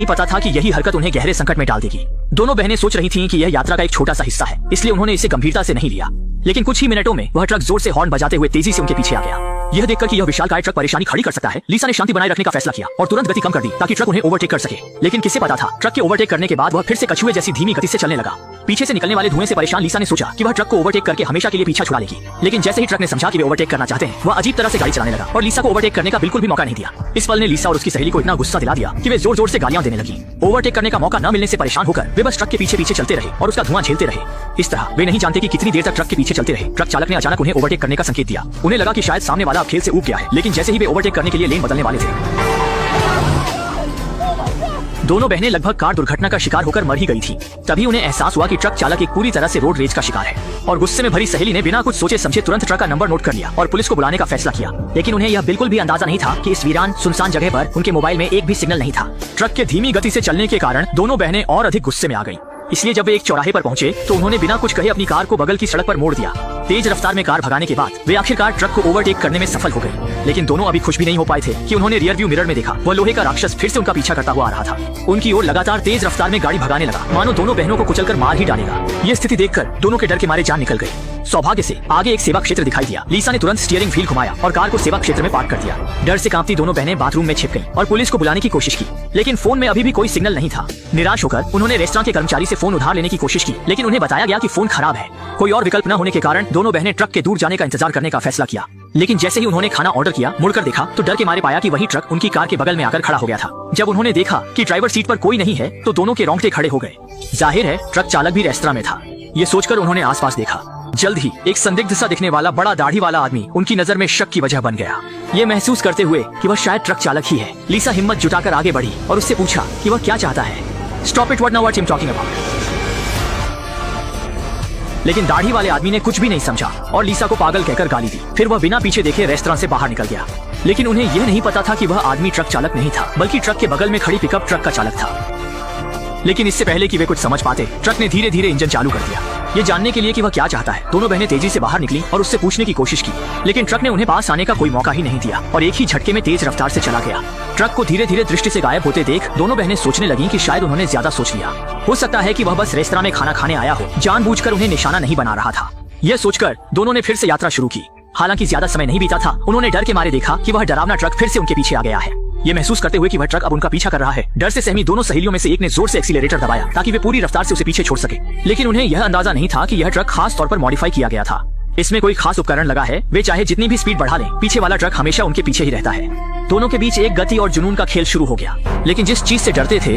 नहीं पता था कि यही हरकत उन्हें गहरे संकट में डाल देगी। दोनों बहनें सोच रही थीं कि यह यात्रा का एक छोटा सा हिस्सा है, इसलिए उन्होंने इसे गंभीरता से नहीं लिया। लेकिन कुछ ही मिनटों में वह ट्रक जोर से हॉर्न बजाते हुए तेजी से उनके पीछे आ गया। यह देखकर कि यह विशालकाय ट्रक परेशानी खड़ी कर सकता है, लीसा ने शांति बनाए रखने का फैसला किया और तुरंत गति कम कर दी ताकि ट्रक उन्हें ओवरटेक कर सके। लेकिन किसे पता था, ट्रक के ओवरटेक करने के बाद वह फिर से कछुए जैसी धीमी गति से चलने लगा। पीछे से निकलने वाले धुएं से परेशान लीसा ने सोचा कि वह ट्रक को ओवरटेक करके हमेशा के लिए पीछा छुड़ा लेगी। लेकिन जैसे ही ट्रक ने समझा कि वे ओवरटेक करना चाहते हैं, वह अजीब तरह से गाड़ी चलाने लगा और लीसा को ओवरटेक करने का बिल्कुल भी मौका नहीं दिया। इस पल ने लीसा और उसकी सहेली को इतना गुस्सा दिला दिया कि वे जोर जोर से गालियां देने लगी। ओवरटेक करने का मौका न मिलने से परेशान होकर वे बस ट्रक के पीछे पीछे चलते रहे और उसका धुआं झेलते रहे। इस तरह वे नहीं जानते कि कितनी देर तक ट्रक के पीछे चलते रहे। ट्रक चालक ने अचानक उन्हें ओवरटेक करने का संकेत दिया। उन्हें लगा कि शायद सामने वाला अब खेल से ऊब गया है, लेकिन जैसे ही वे ओवरटेक करने के लिए लेन बदलने वाले थे, दोनों बहनें लगभग कार दुर्घटना का शिकार होकर मर ही गई थीं। तभी उन्हें एहसास हुआ कि ट्रक चालक एक पूरी तरह से रोड रेज का शिकार है और गुस्से में भरी सहेली ने बिना कुछ सोचे समझे तुरंत ट्रक का नंबर नोट कर लिया और पुलिस को बुलाने का फैसला किया। लेकिन उन्हें यह बिल्कुल भी अंदाजा नहीं था कि इस वीरान सुनसान जगह पर उनके मोबाइल में एक भी सिग्नल नहीं था। ट्रक के धीमी गति से चलने के कारण दोनों बहनें और अधिक गुस्से में आ गईं। इसलिए जब वे एक चौराहे पर पहुंचे तो उन्होंने बिना कुछ कहे अपनी कार को बगल की सड़क पर मोड़ दिया। तेज रफ्तार में कार भगाने के बाद वे आखिरकार ट्रक को ओवरटेक करने में सफल हो गए। लेकिन दोनों अभी खुश भी नहीं हो पाए थे कि उन्होंने रियर व्यू मिरर में देखा वह लोहे का राक्षस फिर से उनका पीछा करता हुआ आ रहा था। उनकी ओर लगातार तेज रफ्तार में गाड़ी भगाने लगा, मानो दोनों बहनों को कुचलकर मार ही डालेगा। ये स्थिति देखकर दोनों के डर के मारे जान निकल गई। सौभाग्य से आगे एक सेवा क्षेत्र दिखाई दिया। लीसा ने तुरंत स्टीयरिंग व्हील घुमाया और कार को सेवा क्षेत्र में पार्क कर दिया। डर से कांपती दोनों बहनें बाथरूम में छिप गईं और पुलिस को बुलाने की कोशिश की, लेकिन फोन में अभी भी कोई सिग्नल नहीं था। निराश होकर उन्होंने रेस्टोरेंट के कर्मचारी से फोन उधार लेने की कोशिश की, लेकिन उन्हें बताया गया कि फोन खराब है। कोई और विकल्प न होने के कारण दोनों बहनें ट्रक के दूर जाने का इंतजार करने का फैसला किया। लेकिन जैसे ही उन्होंने खाना ऑर्डर किया, मुड़कर देखा तो डर के मारे पाया कि वही ट्रक उनकी कार के बगल में आकर खड़ा हो गया था। जब उन्होंने देखा कि ड्राइवर सीट पर कोई नहीं है तो दोनों के रोंगटे खड़े हो गए। जाहिर है ट्रक चालक भी रेस्तरां में था। ये सोचकर उन्होंने आसपास देखा। जल्द ही एक संदिग्ध सा दिखने वाला बड़ा दाढ़ी वाला आदमी उनकी नजर में शक की वजह बन गया। ये महसूस करते हुए कि वह शायद ट्रक चालक ही है, लीसा हिम्मत जुटाकर आगे बढ़ी और उससे पूछा कि वह क्या चाहता है। Stop it, what now, what I am talking about. लेकिन दाढ़ी वाले आदमी ने कुछ भी नहीं समझा और लीसा को पागल कहकर गाली दी। फिर वह बिना पीछे देखे रेस्तरां से बाहर निकल गया। लेकिन उन्हें यह नहीं पता था कि वह आदमी ट्रक चालक नहीं था, बल्कि ट्रक के बगल में खड़ी पिकअप ट्रक का चालक था। लेकिन इससे पहले कि वे कुछ समझ पाते, ट्रक ने धीरे धीरे इंजन चालू कर दिया। ये जानने के लिए कि वह क्या चाहता है, दोनों बहनें तेजी से बाहर निकली और उससे पूछने की कोशिश की, लेकिन ट्रक ने उन्हें पास आने का कोई मौका ही नहीं दिया और एक ही झटके में तेज रफ्तार से चला गया। ट्रक को धीरे धीरे दृष्टि से गायब होते देख दोनों बहनें सोचने लगीं कि शायद उन्होंने ज्यादा सोच लिया। हो सकता है कि वह बस रेस्तरां में खाना खाने आया हो, जानबूझकर उन्हें निशाना नहीं बना रहा था। यह सोचकर दोनों ने फिर से यात्रा शुरू की। हालांकि ज्यादा समय नहीं बीता था, उन्होंने डर के मारे देखा कि वह डरावना ट्रक फिर से उनके पीछे आ गया है। ये महसूस करते हुए कि वह ट्रक अब उनका पीछा कर रहा है, डर से सहमी दोनों सहेलियों में से एक ने जोर से एक्सीलरेटर दबाया ताकि वे पूरी रफ्तार से उसे पीछे छोड़ सके। लेकिन उन्हें यह अंदाजा नहीं था कि यह ट्रक खास तौर पर मॉडिफाई किया गया था। इसमें कोई खास उपकरण लगा है। वे चाहे जितनी भी स्पीड बढ़ा लें, पीछे वाला ट्रक हमेशा उनके पीछे ही रहता है। दोनों के बीच एक गति और जुनून का खेल शुरू हो गया। लेकिन जिस चीज से डरते थे